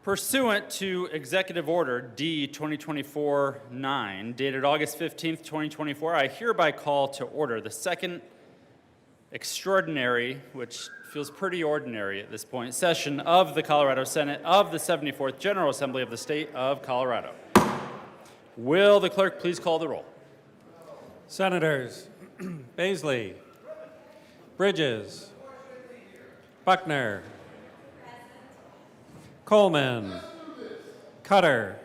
Pursuant to Executive Order D 2024-9, dated August 15th, 2024, I hereby call to order the second extraordinary, which feels pretty ordinary at this point, session of the Colorado Senate of the 74th General Assembly of the State of Colorado. Will the clerk please call the roll? Senators Baisley, Bridges, Buckner, Coleman, Cutter,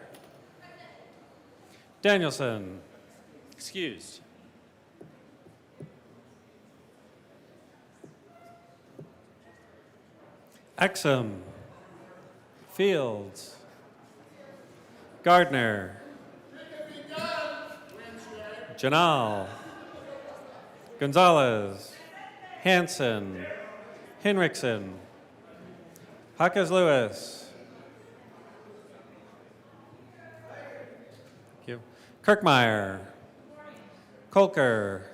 Danielson, Excused. Exum, Fields, Gardner, Janal, Gonzalez, Hanson, Hinrichsen, Hawkes Lewis, Kirkmeyer, Kolker,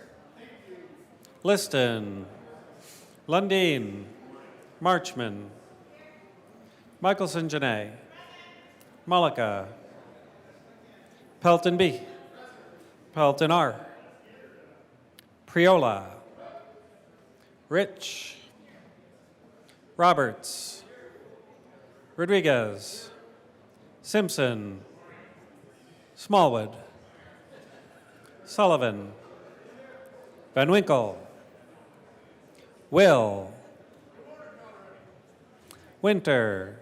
Liston, Lundin, Marchman, Michelson Janae, Malika, Pelton B, Pelton R, Priola, Rich, Roberts, Rodriguez, Simpson, Smallwood, Sullivan, Van Winkle, Will, Winter,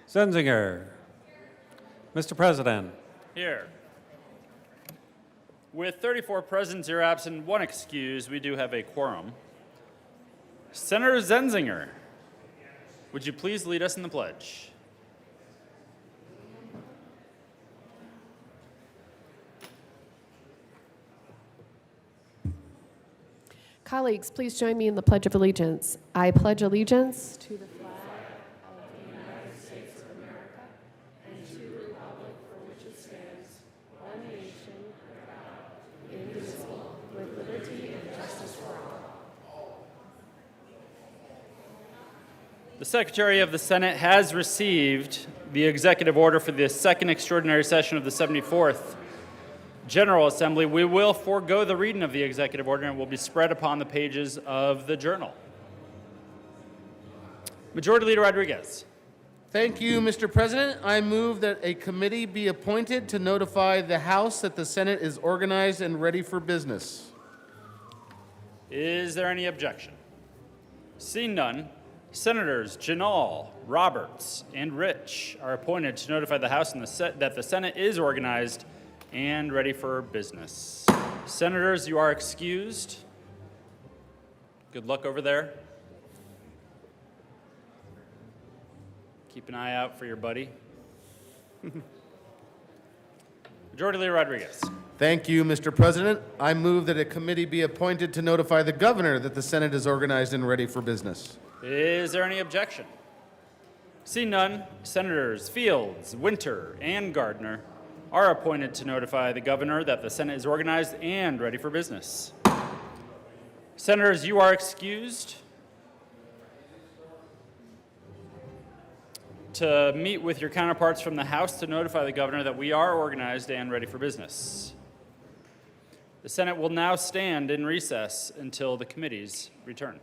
Zenzinger. Mr. President. Here. With 34 present, 0 absent, 1 excused, we do have a quorum. Senator Zenzinger, would you please lead us in the pledge? Colleagues, please join me in the Pledge of Allegiance. I pledge allegiance to the flag of the United States of America and to the republic for which it stands, one nation, under God, indivisible, with liberty and justice for all. The Secretary of the Senate has received the executive order for the second extraordinary session of the 74th General Assembly. We will forego the reading of the executive order and it will be spread upon the pages of the journal. Majority Leader Rodriguez. Thank you, Mr. President. I move that a committee be appointed to notify the House that the Senate is organized and ready for business. Is there any objection? Seeing none, Senators Janal, Roberts, and Rich are appointed to notify the House and that the Senate is organized and ready for business. Senators, you are excused. Good luck over there. Keep an eye out for your buddy. Majority Leader Rodriguez. Thank you, Mr. President. I move that a committee be appointed to notify the governor that the Senate is organized and ready for business. Is there any objection? Seeing none, Senators Fields, Winter, and Gardner are appointed to notify the governor that the Senate is organized and ready for business. Senators, you are excused to meet with your counterparts from the House to notify the governor that we are organized and ready for business. The Senate will now stand in recess until the committees return.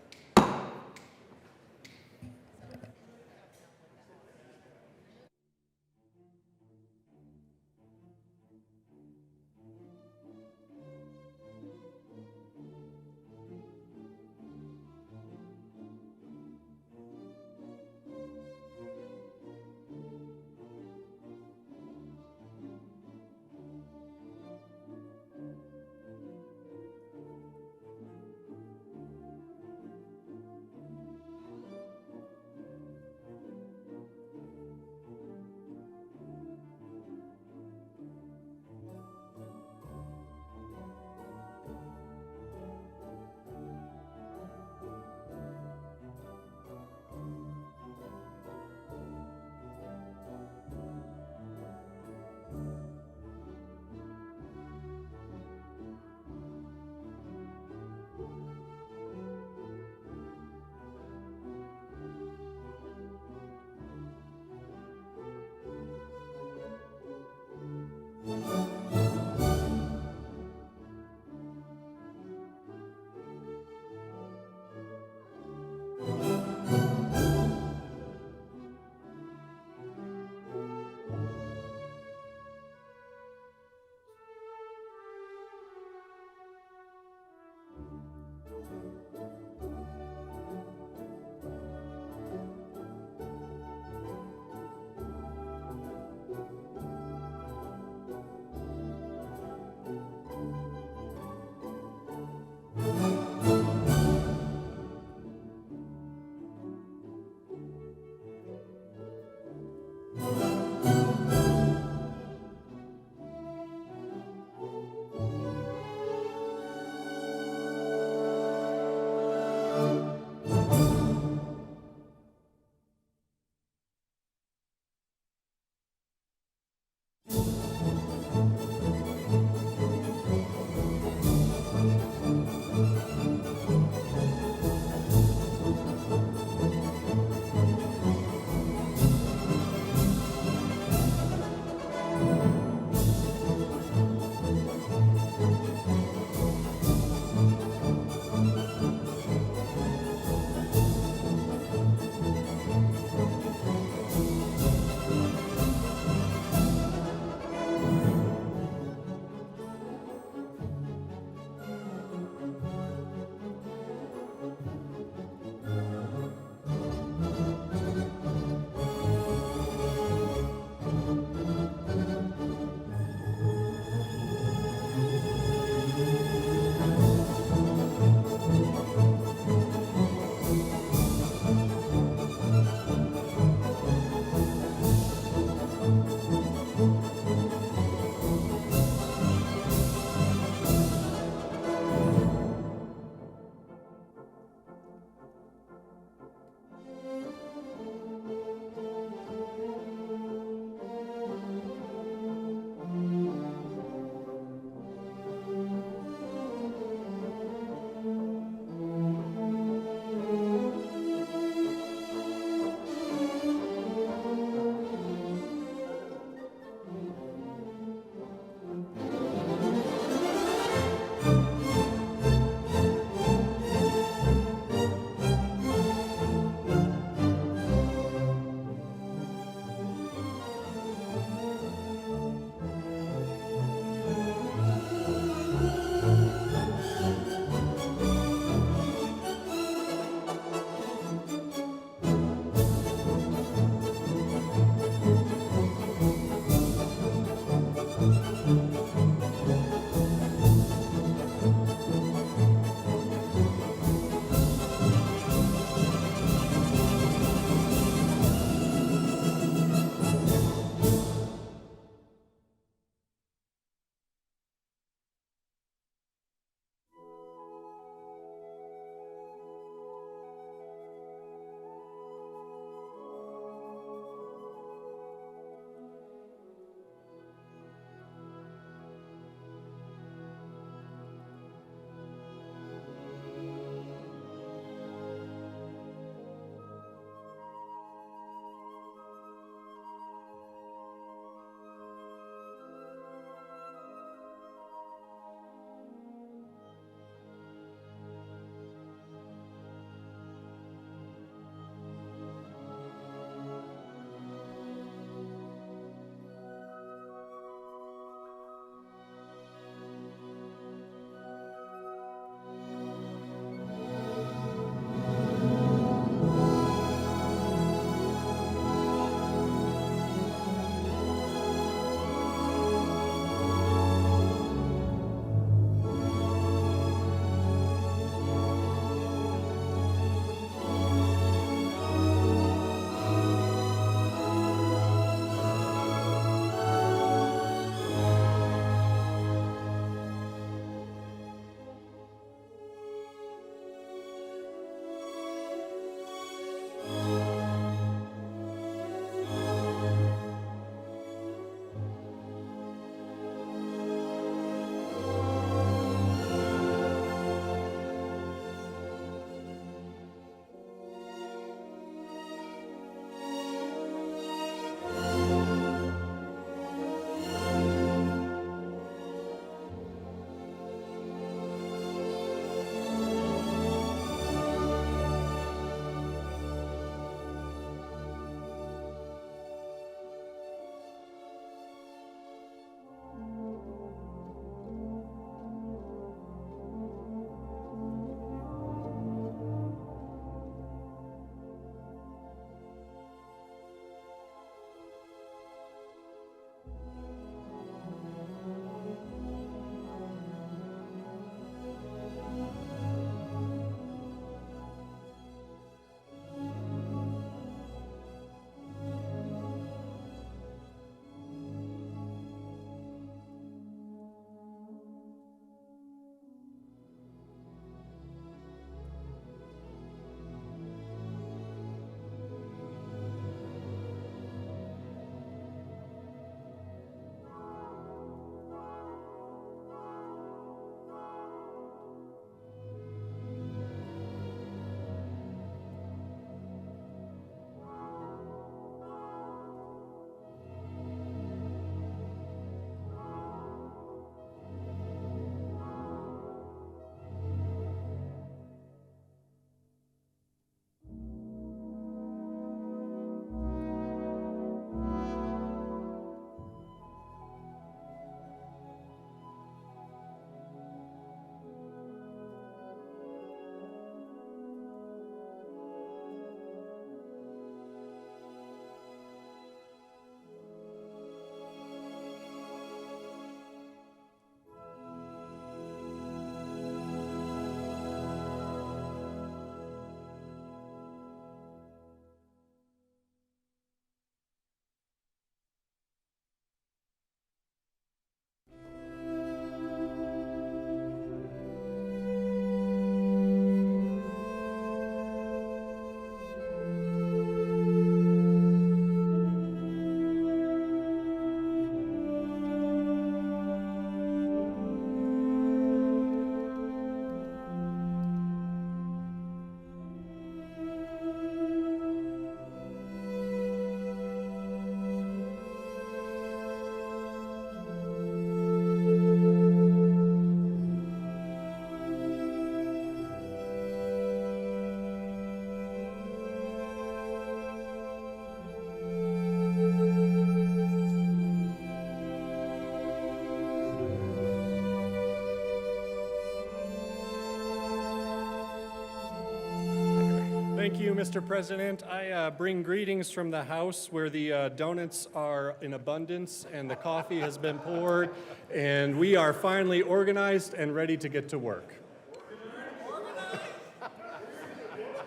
Thank you, Mr. President. I bring greetings from the House where the donuts are in abundance and the coffee has been poured, and we are finally organized and ready to get to work.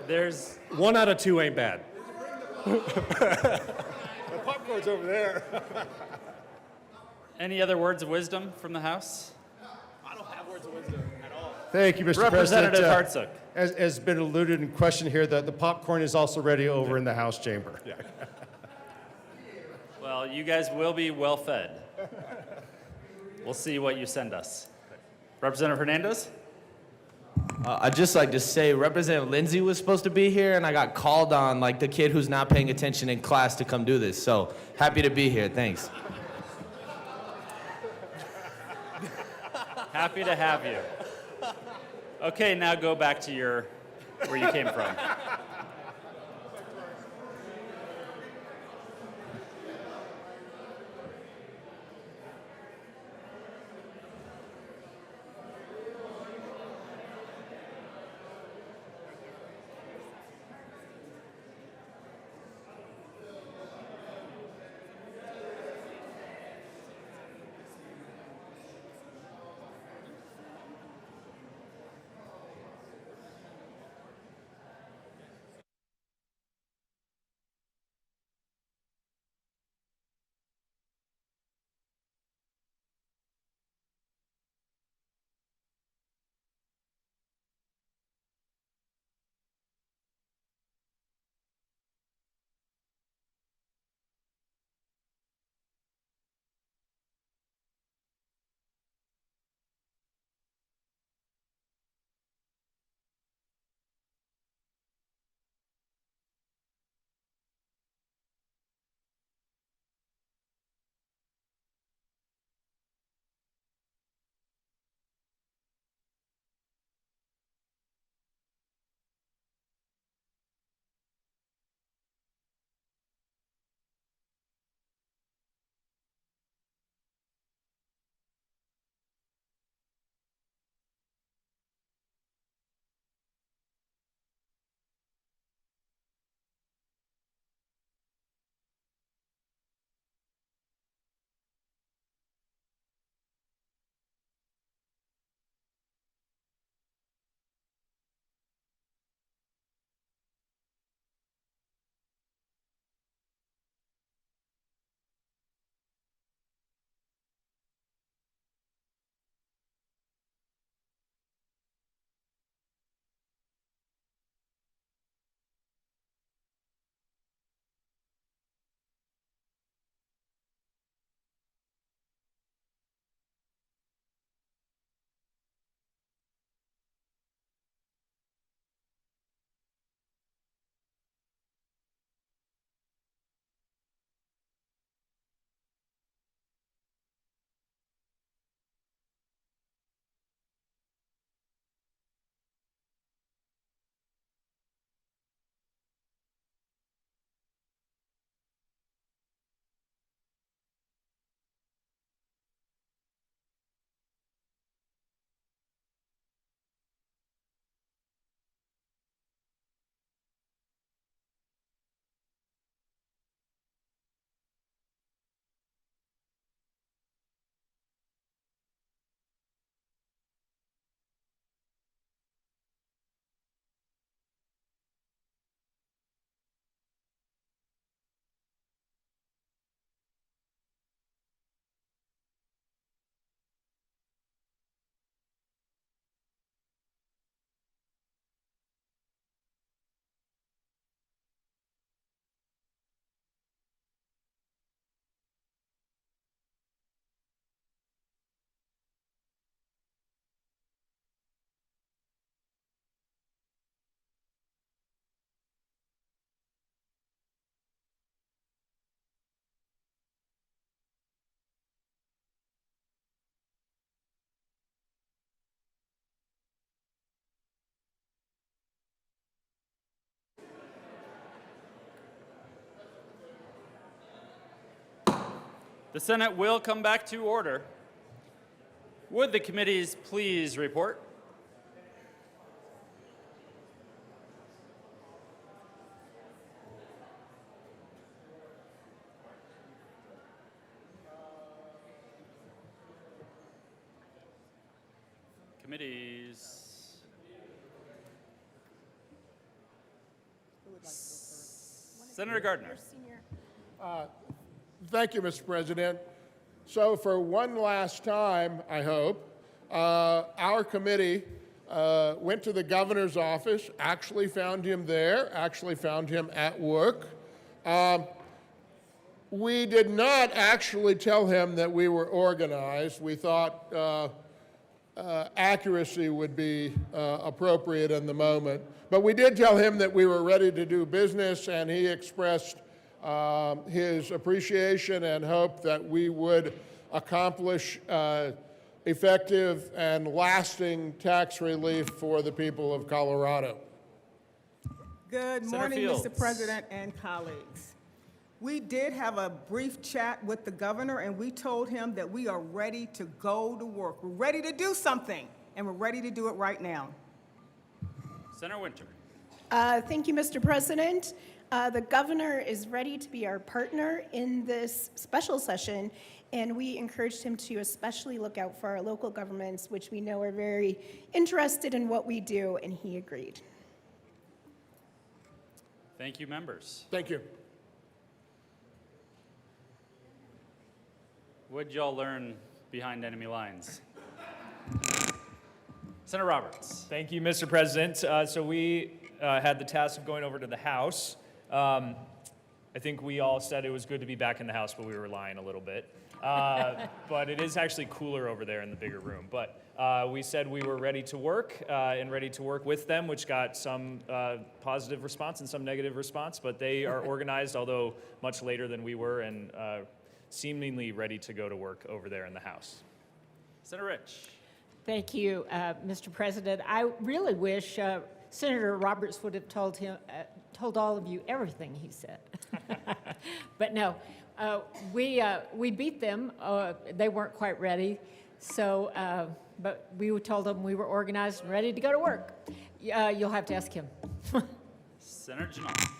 There's 1 out of 2 ain't bad. The popcorn's over there. any other words of wisdom from the House? Thank you, Mr. Representative President. Hartsook. As has been alluded in question here, the popcorn is also ready over in the House chamber. Well, you guys will be well fed. We'll see what you send us. Representative Hernandez? I'd just like to say Representative Lindsay was supposed to be here, and I got called on like the kid who's not paying attention in class to come do this. So happy to be here. Thanks. Happy to have you. Okay, now go back to where you came from. The Senate will come back to order. Would the committees please report? Senator Gardner. Thank you, Mr. President. So for one last time, I hope, our committee went to the governor's office, actually found him there, actually found him at work. We did not actually tell him that we were organized. We thought accuracy would be appropriate in the moment. But we did tell him that we were ready to do business, and he expressed his appreciation and hope that we would accomplish effective and lasting tax relief for the people of Colorado. Good Senator morning, Fields. Mr. President and colleagues. We did have a brief chat with the governor, and we told him that we are ready to go to work. We're ready to do something, and we're ready to do it right now. Senator Winter. Thank you, Mr. President. The governor is ready to be our partner in this special session, and we encouraged him to especially look out for our local governments, which we know are very interested in what we do, and he agreed. Thank you, members. Thank you. What'd y'all learn behind enemy lines? Senator Roberts. Thank you, Mr. President. So we had the task of going over to the House. I think we all said it was good to be back in the House, but we were lying a little bit. But it is actually cooler over there in the bigger room. But we said we were ready to work and ready to work with them, which got some positive response and some negative response. But they are organized, although much later than we were, and seemingly ready to go to work over there in the House. Senator Rich. Thank you, Mr. President. I really wish Senator Roberts would have told all of you everything he said. But no, we beat them. They weren't quite ready. So, but we told them we were organized and ready to go to work. You'll have to ask him. Senator Janal.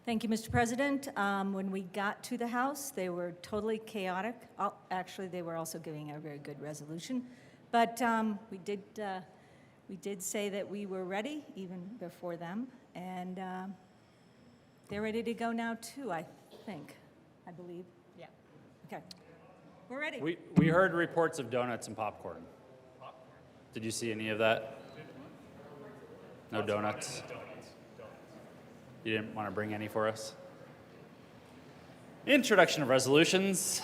Thank you, Mr. President. When we got to the House, they were totally chaotic. Actually, they were also giving a very good resolution. But we did say that we were ready even before them, and they're ready to go now too, I believe. Yeah. Okay. We're ready. We heard reports of donuts and popcorn. Did you see any of that? No donuts? You didn't want to bring any for us? Introduction of resolutions.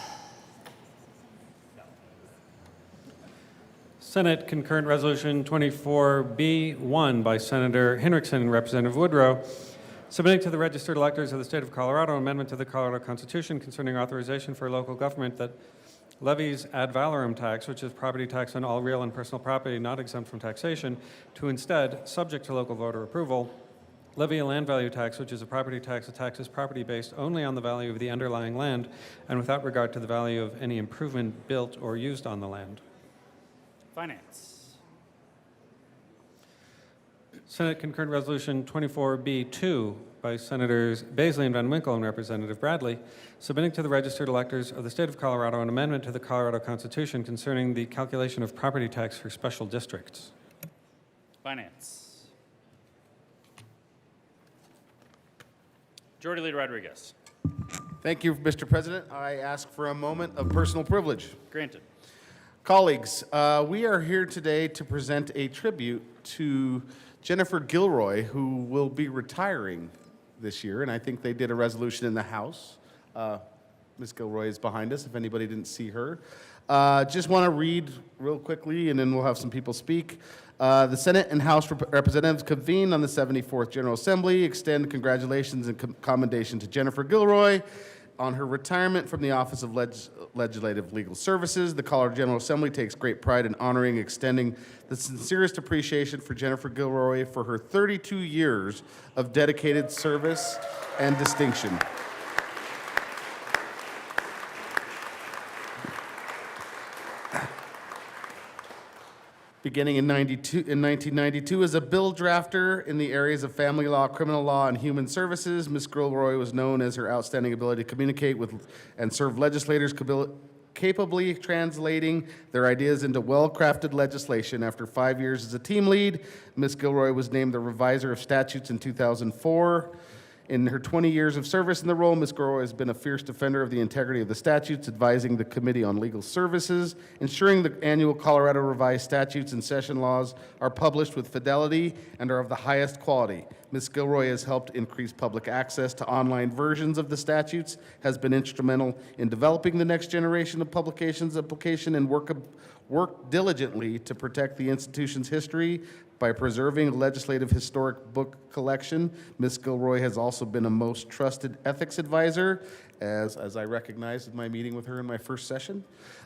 Senate Concurrent Resolution 24B1 by Senator Hinrichsen and Representative Woodrow, submitting to the registered electors of the state of Colorado an amendment to the Colorado Constitution concerning authorization for local government that levies ad valorem tax, which is property tax on all real and personal property not exempt from taxation, to instead, subject to local voter approval, levy a land value tax, which is a property tax that taxes property based only on the value of the underlying land and without regard to the value of any improvement built or used on the land. Finance. Senate Concurrent Resolution 24B2 by Senators Baisley and Van Winkle and Representative Bradley, submitting to the registered electors of the state of Colorado an amendment to the Colorado Constitution concerning the calculation of property tax for special districts. Finance. Majority Leader Rodriguez. Thank you, Mr. President. I ask for a moment of personal privilege. Granted. Colleagues, we are here today to present a tribute to Jennifer Gilroy, who will be retiring this year, and I think they did a resolution in the House. Ms. Gilroy is behind us, if anybody didn't see her. Just want to read real quickly, and then we'll have some people speak. The Senate and House Representatives convene on the 74th General Assembly, extend congratulations and commendation to Jennifer Gilroy on her retirement from the Office of Legislative Legal Services. The Colorado General Assembly takes great pride in honoring and extending the sincerest appreciation for Jennifer Gilroy for her 32 years of dedicated service and distinction. Beginning in 1992 as a bill drafter in the areas of family law, criminal law, and human services, Ms. Gilroy was known as her outstanding ability to communicate with and serve legislators, capably translating their ideas into well-crafted legislation. After 5 years as a team lead, Ms. Gilroy was named the reviser of statutes in 2004. In her 20 years of service in the role, Ms. Gilroy has been a fierce defender of the integrity of the statutes, advising the Committee on Legal Services, ensuring the annual Colorado Revised Statutes and session laws are published with fidelity and are of the highest quality. Ms. Gilroy has helped increase public access to online versions of the statutes, has been instrumental in developing the next generation of publications, application, and work diligently to protect the institution's history by preserving a legislative historic book collection. Ms. Gilroy has also been a most trusted ethics advisor, as I recognized in my meeting with her in my first session,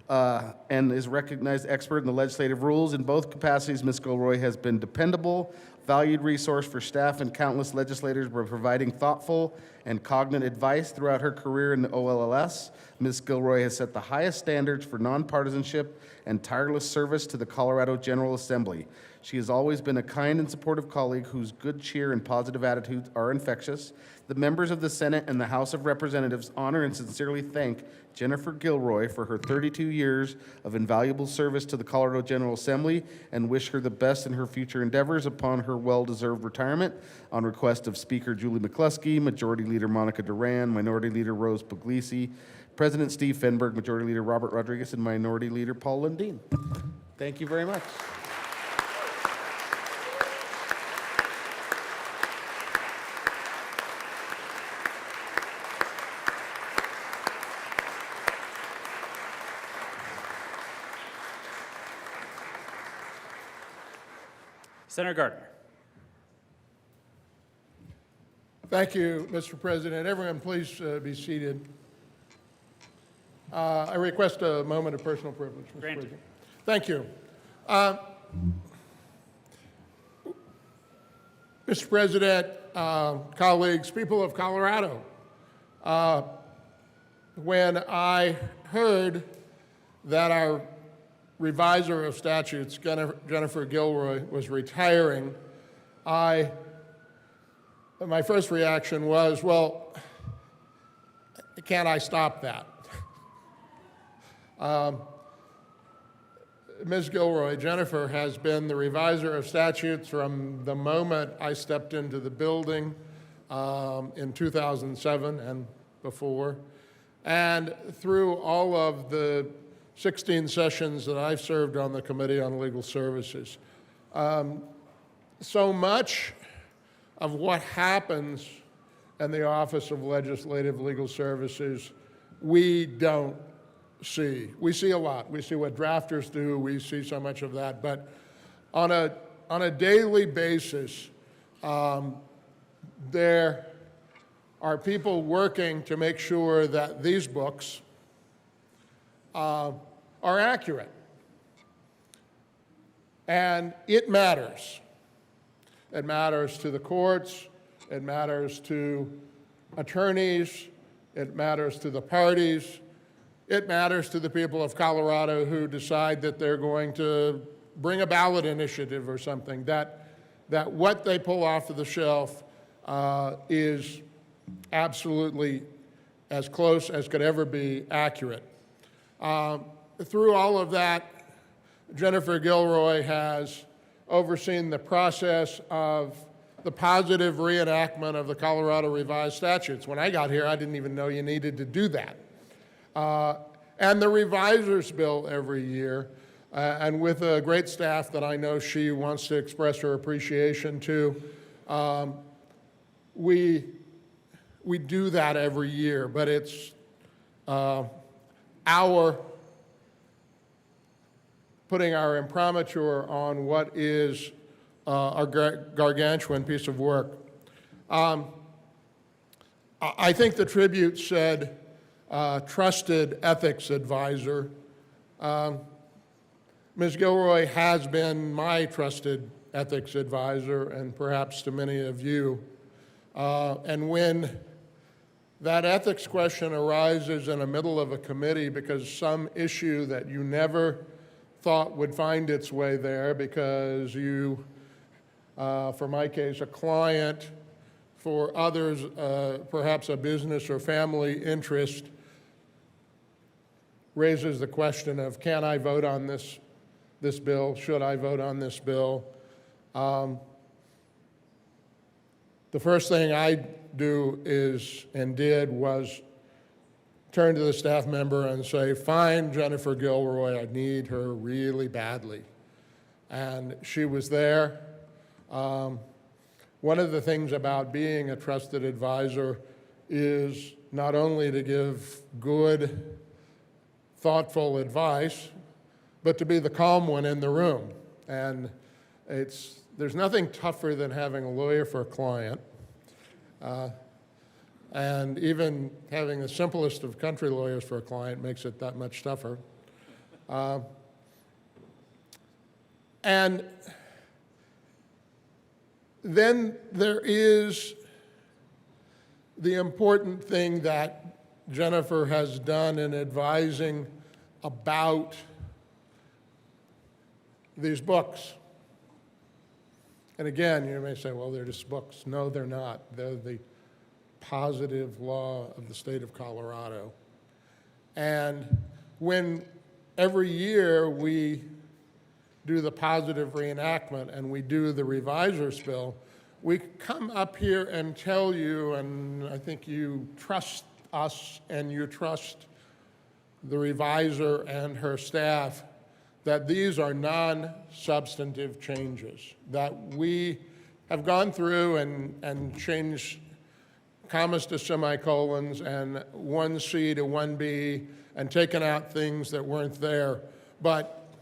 and is recognized expert in the legislative rules. In both capacities, Ms. Gilroy has been dependable, valued resource for staff and countless legislators by providing thoughtful and cognate advice throughout her career in the OLLS. Ms. Gilroy has set the highest standards for nonpartisanship and tireless service to the Colorado General Assembly. She has always been a kind and supportive colleague whose good cheer and positive attitudes are infectious. The members of the Senate and the House of Representatives honor and sincerely thank Jennifer Gilroy for her 32 years of invaluable service to the Colorado General Assembly and wish her the best in her future endeavors upon her well-deserved retirement. On request of Speaker Julie McCluskey, Majority Leader Monica Duran, Minority Leader Rose Puglisi, President Steve Fenberg, Majority Leader Robert Rodriguez, and Minority Leader Paul Lundin. Thank you very much. Senator Gardner. Thank you, Mr. President. Everyone, please be seated. I request a moment of personal privilege, Mr. Granted. President. Thank you. Mr. President, colleagues, people of Colorado, when I heard that our reviser of statutes, Jennifer Gilroy, was retiring, my first reaction was, well, can't I stop that? Ms. Gilroy, Jennifer, has been the reviser of statutes from the moment I stepped into the building in 2007 and before, and through all of the 16 sessions that I've served on the Committee on Legal Services. So much of what happens in the Office of Legislative Legal Services, we don't see. We see a lot. We see what drafters do. We see so much of that. But on a daily basis, there are people working to make sure that these books are accurate. And it matters. It matters to the courts. It matters to attorneys. It matters to the parties. It matters to the people of Colorado who decide that they're going to bring a ballot initiative or something, that what they pull off of the shelf is absolutely as close as could ever be accurate. Through all of that, Jennifer Gilroy has overseen the process of the positive reenactment of the Colorado Revised Statutes. When I got here, I didn't even know you needed to do that. And the reviser's bill every year, and with a great staff that I know she wants to express her appreciation to, we do that every year, but it's putting our imprimatur on what is a gargantuan piece of work. I think the tribute said, trusted ethics advisor. Ms. Gilroy has been my trusted ethics advisor, and perhaps to many of you. And when that ethics question arises in the middle of a committee because some issue that you never thought would find its way there because you, for my case, a client, for others, perhaps a business or family interest, raises the question of, can I vote on this bill? Should I vote on this bill? The the first thing I do is, and did, was turn to the staff member and say, find Jennifer Gilroy, I need her really badly. And she was there. One of the things about being a trusted advisor is not only to give good, thoughtful advice, but to be the calm one in the room. And there's nothing tougher than having a lawyer for a client. And even having the simplest of country lawyers for a client makes it that much tougher. And then there is the important thing that Jennifer has done in advising about these books. And again, you may say, well, they're just books. No, they're not. They're the positive law of the state of Colorado. And when every year we do the positive reenactment and we do the reviser's bill, we come up here and tell you, and I think you trust us and you trust the reviser and her staff, that these are non-substantive changes, that we have gone through and changed commas to semicolons and 1C to 1B and taken out things that weren't there. But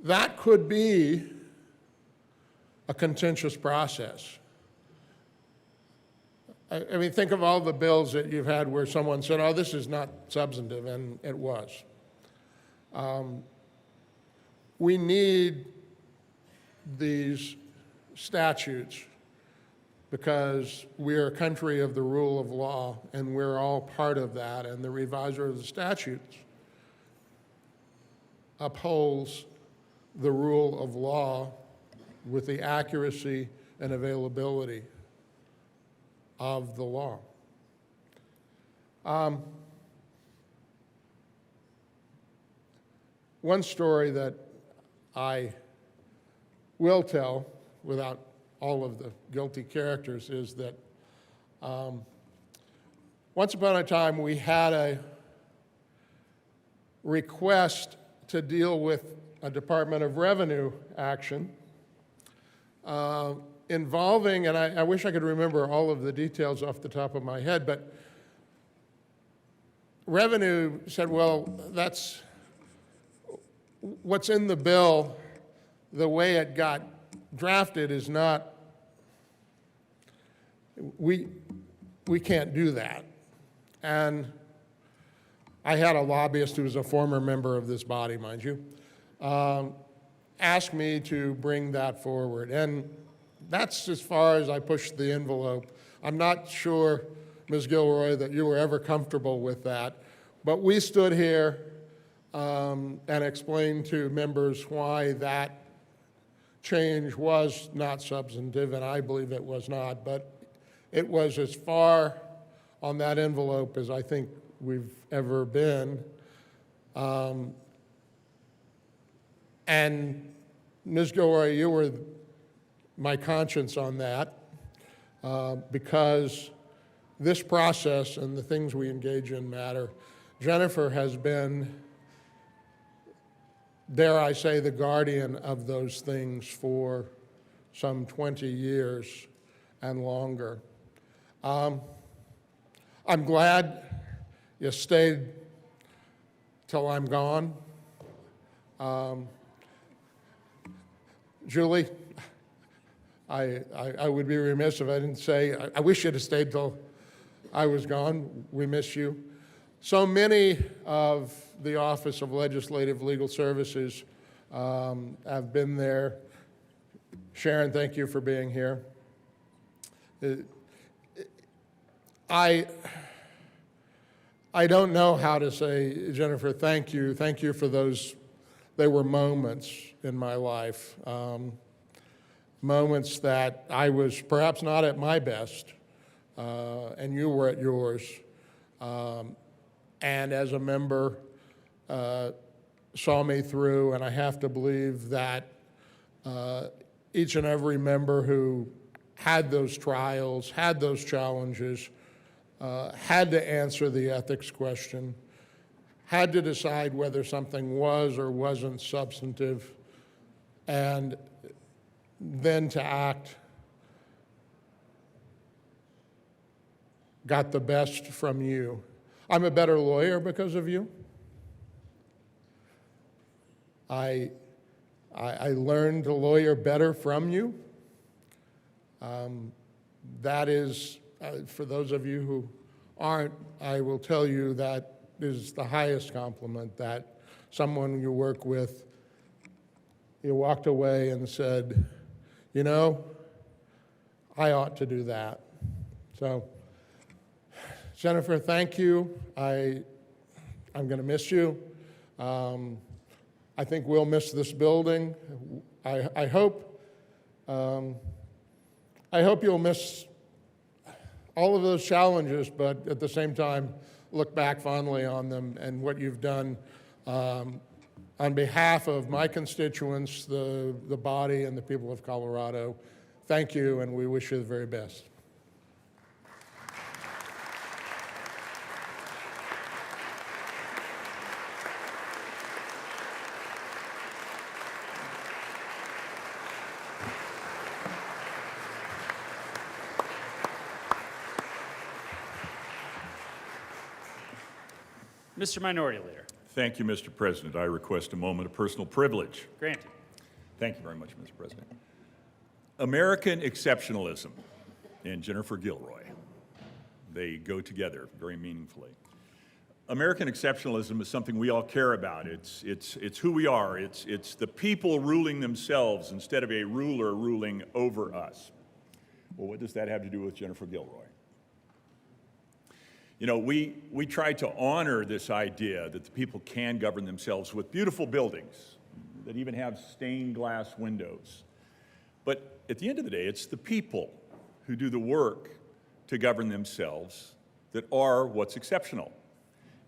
that could be a contentious process. I mean, think of all the bills that you've had where someone said, oh, this is not substantive, and it was. We need these statutes because we're a country of the rule of law, and we're all part of that, and the reviser of the statutes upholds the rule of law with the accuracy and availability of the law. One story that I will tell without all of the guilty characters is that once upon a time we had a request to deal with a Department of Revenue action involving, and I wish I could remember all of the details off the top of my head, but Revenue said, well, that's what's in the bill, the way it got drafted is not, we can't do that. And I had a lobbyist who was a former member of this body, mind you, ask me to bring that forward. And that's as far as I pushed the envelope. I'm not sure, Ms. Gilroy, that you were ever comfortable with that. But we stood here and explained to members why that change was not substantive, and I believe it was not. But it was as far on that envelope as I think we've ever been. And Ms. Gilroy, you were my conscience on that because this process and the things we engage in matter. Jennifer has been, dare I say, the guardian of those things for some 20 years and longer. I'm glad you stayed till I'm gone. Julie, I would be remiss if I didn't say, I wish you'd have stayed till I was gone. We miss you. So many of the Office of Legislative Legal Services have been there. Sharon, thank you for being here. I don't know how to say, Jennifer, thank you. Thank you for those, they were moments in my life. Moments that I was perhaps not at my best, and you were at yours. And as a member, saw me through, and I have to believe that each and every member who had those trials, had those challenges, had to answer the ethics question, had to decide whether something was or wasn't substantive, and then to act, got the best from you. I'm a better lawyer because of you. I learned to lawyer better from you. That is, for those of you who aren't, I will tell you that is the highest compliment, that someone you work with, you walked away and said, you know, I ought to do that. So, Jennifer, thank you. I'm going to miss you. I think we'll miss this building. I hope you'll miss all of those challenges, but at the same time, look back fondly on them and what you've done on behalf of my constituents, the body, and the people of Colorado. Thank you, and we wish you the very best. Mr. Minority Leader. Thank you, Mr. President. I request a moment of personal privilege. Granted. Thank you very much, Mr. President. American exceptionalism and Jennifer Gilroy, they go together very meaningfully. American exceptionalism is something we all care about. It's who we are. It's the people ruling themselves instead of a ruler ruling over us. Well, what does that have to do with Jennifer Gilroy? You know, we try to honor this idea that the people can govern themselves with beautiful buildings that even have stained glass windows. But at the end of the day, it's the people who do the work to govern themselves that are what's exceptional.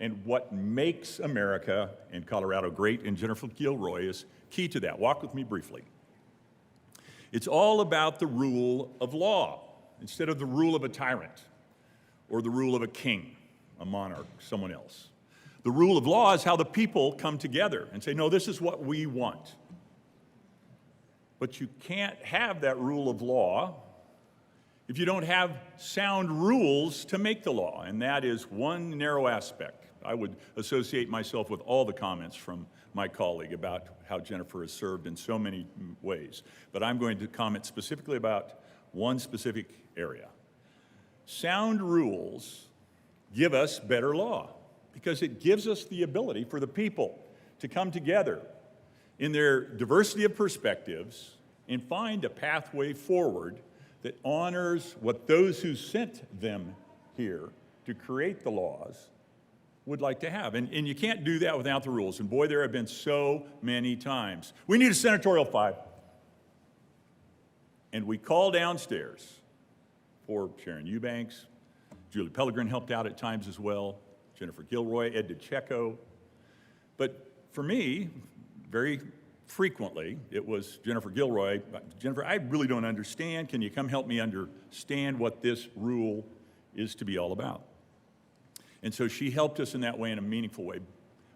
And what makes America and Colorado great, and Jennifer Gilroy is key to that. Walk with me briefly. It's all about the rule of law instead of the rule of a tyrant or the rule of a king, a monarch, someone else. The rule of law is how the people come together and say, no, this is what we want. But you can't have that rule of law if you don't have sound rules to make the law, and that is one narrow aspect. I would associate myself with all the comments from my colleague about how Jennifer has served in so many ways, but I'm going to comment specifically about one specific area. Sound rules give us better law because it gives us the ability for the people to come together in their diversity of perspectives and find a pathway forward that honors what those who sent them here to create the laws would like to have. And you can't do that without the rules. And boy, there have been so many times. We need a senatorial 5. And we call downstairs for Sharon Eubanks. Julie Pellegrin helped out at times as well. Jennifer Gilroy, Ed DiCecco. But for me, very frequently, it was Jennifer Gilroy. Jennifer, I really don't understand. Can you come help me understand what this rule is to be all about? And so she helped us in that way, in a meaningful way.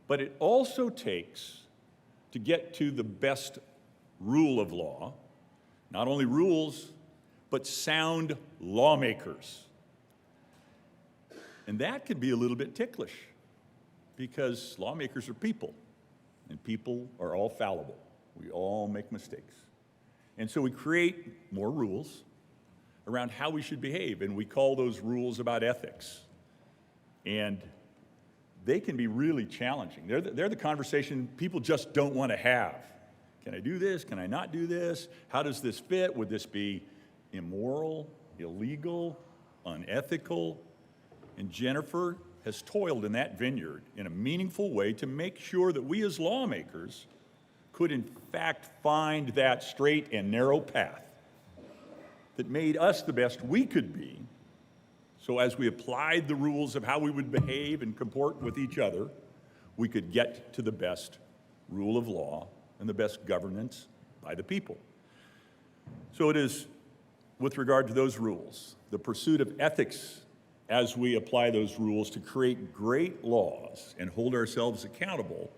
But it also takes, to get to the best rule of law, not only rules, but sound lawmakers. And that can be a little bit ticklish, because lawmakers are people, and people are all fallible. We all make mistakes. And so we create more rules around how we should behave, and we call those rules about ethics. And they can be really challenging. They're the conversation people just don't want to have. Can I do this? Can I not do this? How does this fit? Would this be immoral, illegal, unethical? And Jennifer has toiled in that vineyard in a meaningful way to make sure that we as lawmakers could in fact find that straight and narrow path that made us the best we could be. So as we applied the rules of how we would behave and comport with each other, we could get to the best rule of law and the best governance by the people. So it is with regard to those rules, the pursuit of ethics as we apply those rules to create great laws and hold ourselves accountable,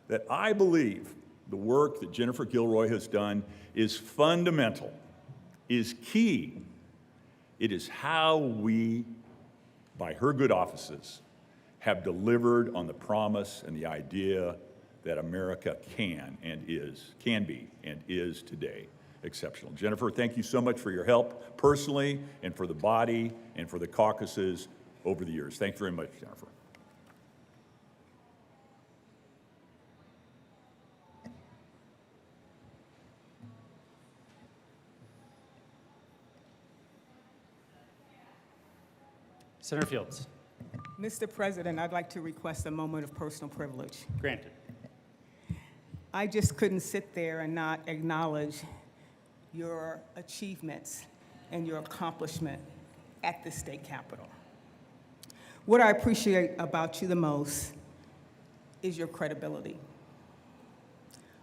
that I believe the work that Jennifer Gilroy has done is fundamental, is key. It is how we, by her good offices, have delivered on the promise and the idea that America can be and is today exceptional. Jennifer, thank you so much for your help personally and for the body and for the caucuses over the years. Thank you very much, Jennifer. Senator Fields. Mr. President, I'd like to request a moment of personal privilege. Granted. I just couldn't sit there and not acknowledge your achievements and your accomplishment at the state capitol. What I appreciate about you the most is your credibility.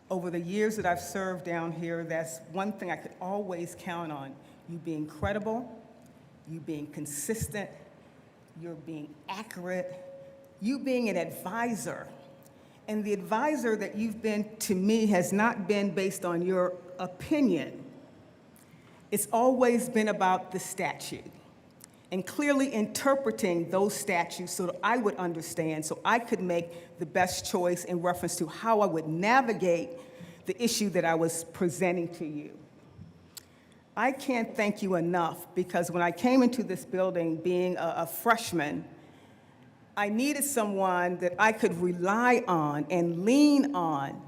Over the years that I've served down here, that's one thing I could always count on, you being credible, you being consistent, you're being accurate, you being an advisor. And the advisor that you've been to me has not been based on your opinion. It's always been about the statute and clearly interpreting those statutes so that I would understand, so I could make the best choice in reference to how I would navigate the issue that I was presenting to you. I can't thank you enough, because when I came into this building being a freshman, I needed someone that I could rely on and lean on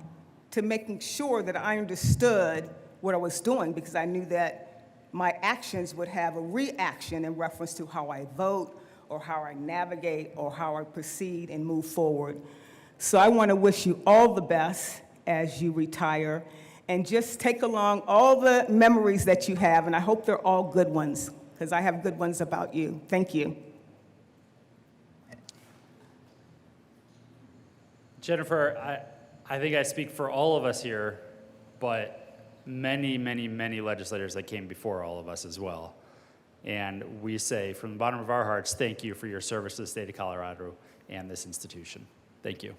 to making sure that I understood what I was doing, because I knew that my actions would have a reaction in reference to how I vote or how I navigate or how I proceed and move forward. So I want to wish you all the best as you retire, and just take along all the memories that you have, and I hope they're all good ones, because I have good ones about you. Thank you. Jennifer, I think I speak for all of us here, but many, many, many legislators that came before all of us as well. And we say from the bottom of our hearts, thank you for your service to the state of Colorado and this institution. Thank you.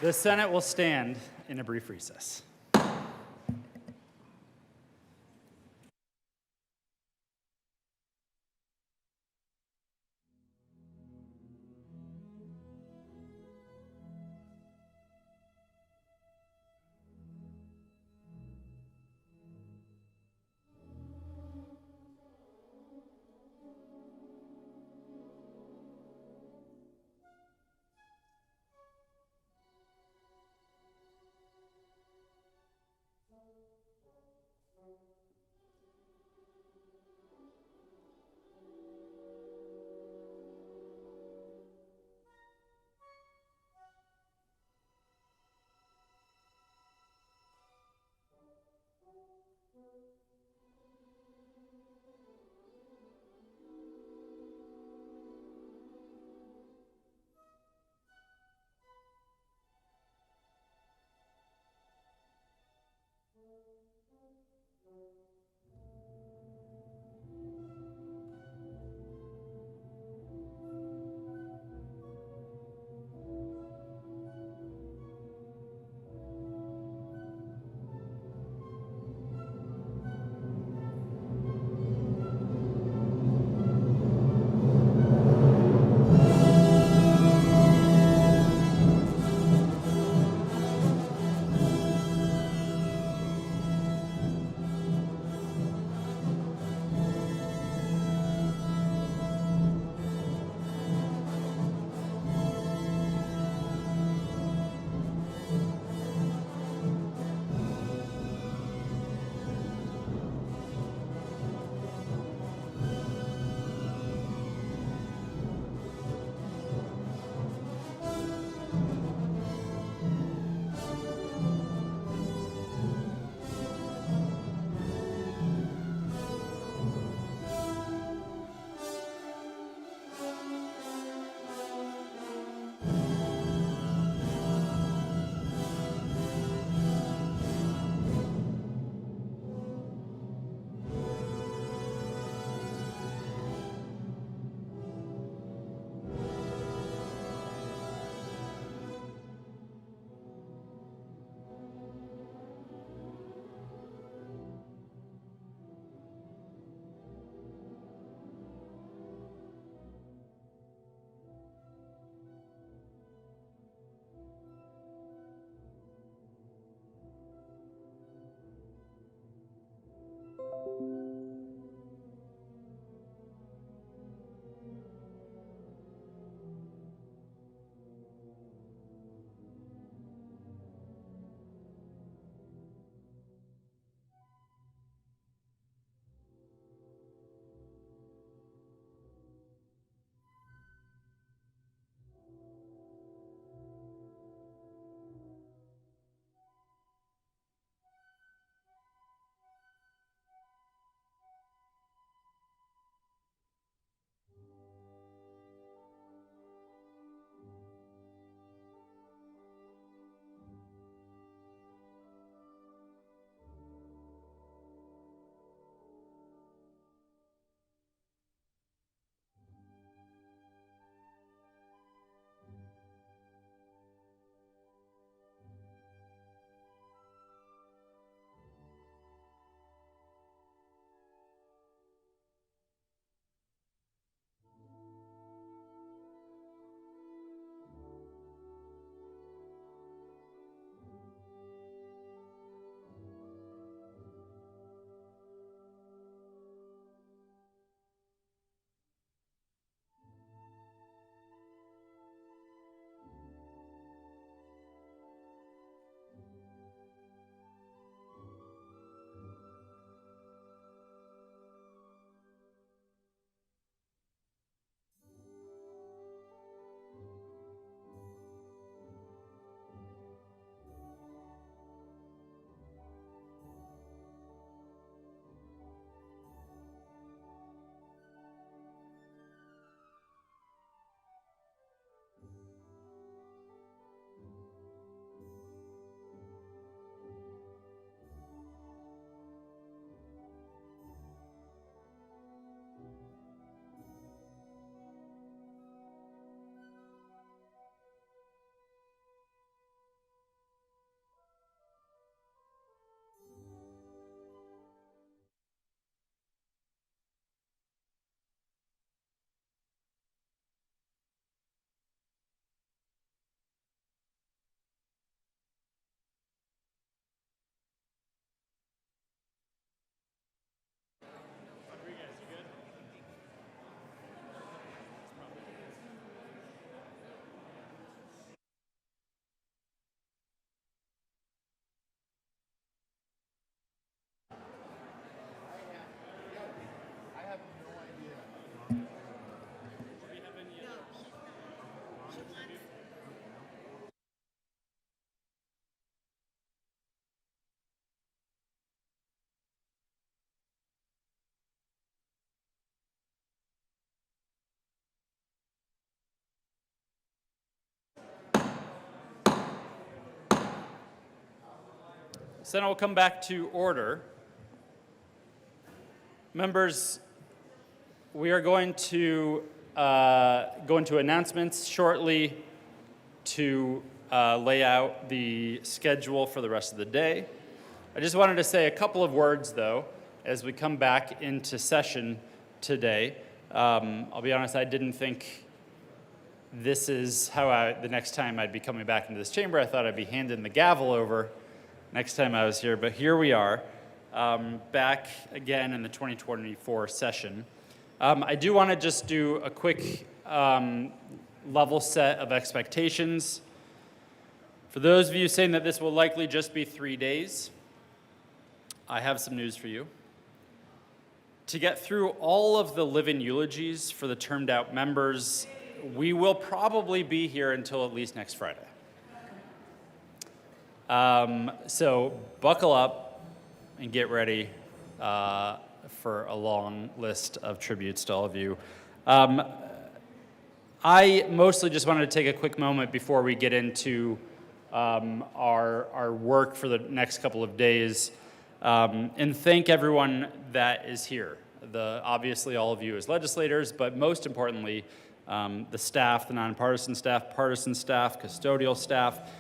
The Senate will stand in a brief recess. Senate will come back to order. Members, we are going to go into announcements shortly to lay out the schedule for the rest of the day. I just wanted to say a couple of words, though, as we come back into session today. I'll be honest, I didn't think this is how the next time I'd be coming back into this chamber. I thought I'd be handing the gavel over next time I was here, but here we are, back again in the 2024 session. I do want to just do a quick level set of expectations. For those of you saying that this will likely just be 3 days, I have some news for you. To get through all of the live-in eulogies for the termed out members, we will probably be here until at least next Friday. So buckle up and get ready for a long list of tributes to all of you. I mostly just wanted to take a quick moment before we get into our work for the next couple of days and thank everyone that is here. Obviously all of you as legislators, but most importantly, the staff, the nonpartisan staff, partisan staff, custodial staff,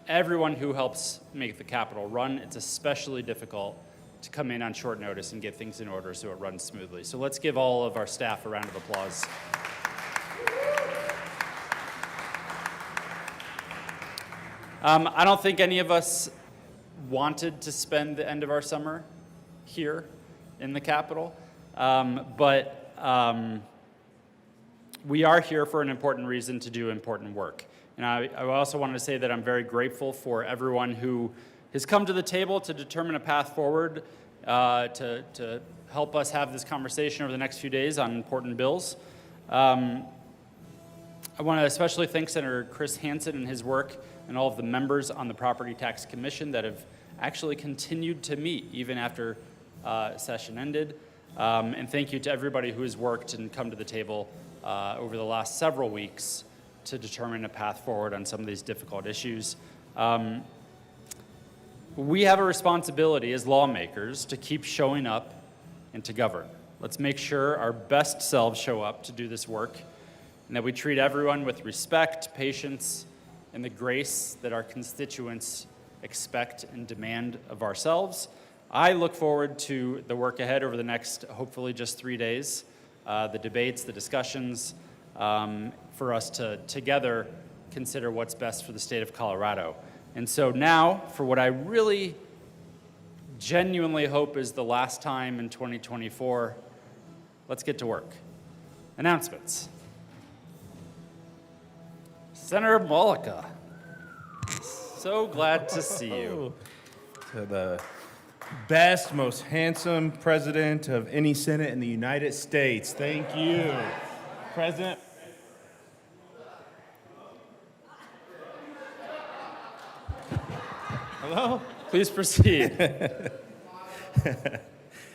everyone who helps make the Capitol run. It's especially difficult to come in on short notice and get things in order so it runs smoothly. So let's give all of our staff a round of applause. I don't think any of us wanted to spend the end of our summer here in the Capitol, but we are here for an important reason to do important work. And I also wanted to say that I'm very grateful for everyone who has come to the table to determine a path forward to help us have this conversation over the next few days on important bills. I want to especially thank Senator Chris Hansen and his work and all of the members on the Property Tax Commission that have actually continued to meet even after session ended. And thank you to everybody who has worked and come to the table over the last several weeks to determine a path forward on some of these difficult issues. We have a responsibility as lawmakers to keep showing up and to govern. Let's make sure our best selves show up to do this work and that we treat everyone with respect, patience, and the grace that our constituents expect and demand of ourselves. I look forward to the work ahead over the next, hopefully just 3 days, the debates, the discussions, for us to together consider what's best for the state of Colorado. And so now, for what I really genuinely hope is the last time in 2024, let's get to work. Announcements. Senator Mollica, so glad to see you. To the best, most handsome president of any Senate in the United States. Thank you, President. Hello? Please proceed.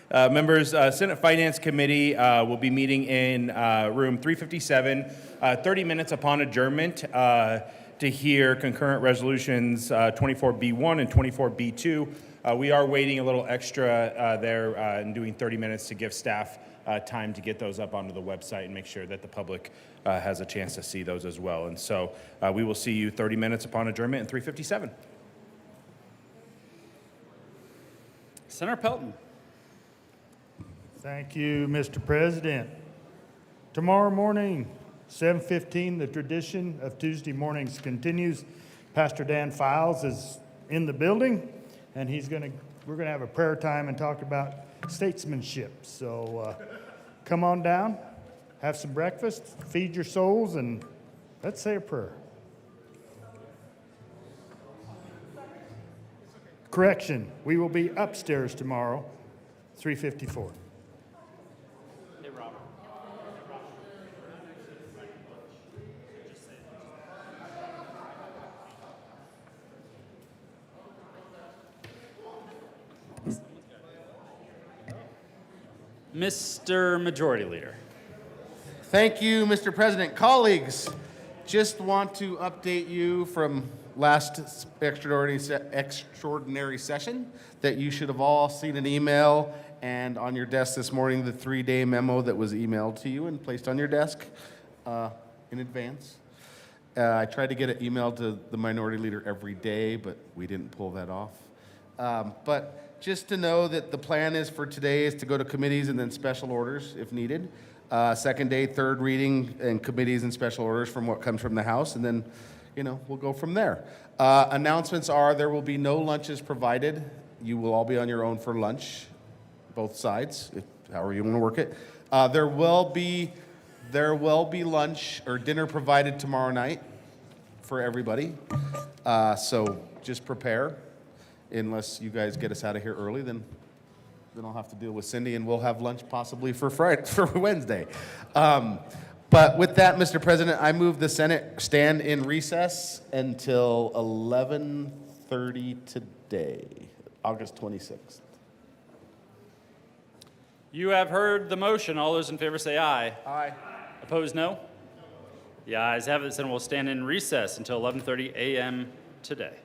Members, Senate Finance Committee will be meeting in room 357, 30 minutes upon adjournment to hear concurrent resolutions 24B1 and 24B2. We are waiting a little extra there and doing 30 minutes to give staff time to get those up onto the website and make sure that the public has a chance to see those as well. And so we will see you 30 minutes upon adjournment in 357. Senator Pelton. Thank you, Mr. President. Tomorrow morning, 7:15, the tradition of Tuesday mornings continues. Pastor Dan Files is in the building, and we're gonna have a prayer time and talk about statesmanship. So come on down, have some breakfast, feed your souls, and let's say a prayer. Correction, we will be upstairs tomorrow, 354. Hey, Robert. Mr. Majority Leader. Thank you, Mr. President. Colleagues, just want to update you from last extraordinary session that you should have all seen an email and on your desk this morning, the 3-day memo that was emailed to you and placed on your desk in advance. I tried to get it emailed to the minority leader every day, but we didn't pull that off. But just to know that the plan is for today is to go to committees and then special orders if needed. Second day, third reading, and committees and special orders from what comes from the House, and then, we'll go from there. Announcements are there will be no lunches provided. You will all be on your own for lunch, both sides, however you want to work it. There will be lunch or dinner provided tomorrow night for everybody. So just prepare. Unless you guys get us out of here early, then I'll have to deal with Cindy, and we'll have lunch possibly for Wednesday. But with that, Mr. President, I move the Senate stand in recess until 11:30 today, August 26th. You have heard the motion. All those in favor say aye. Aye. Opposed, no? The ayes have it. The Senate will stand in recess until 11:30 a.m. today.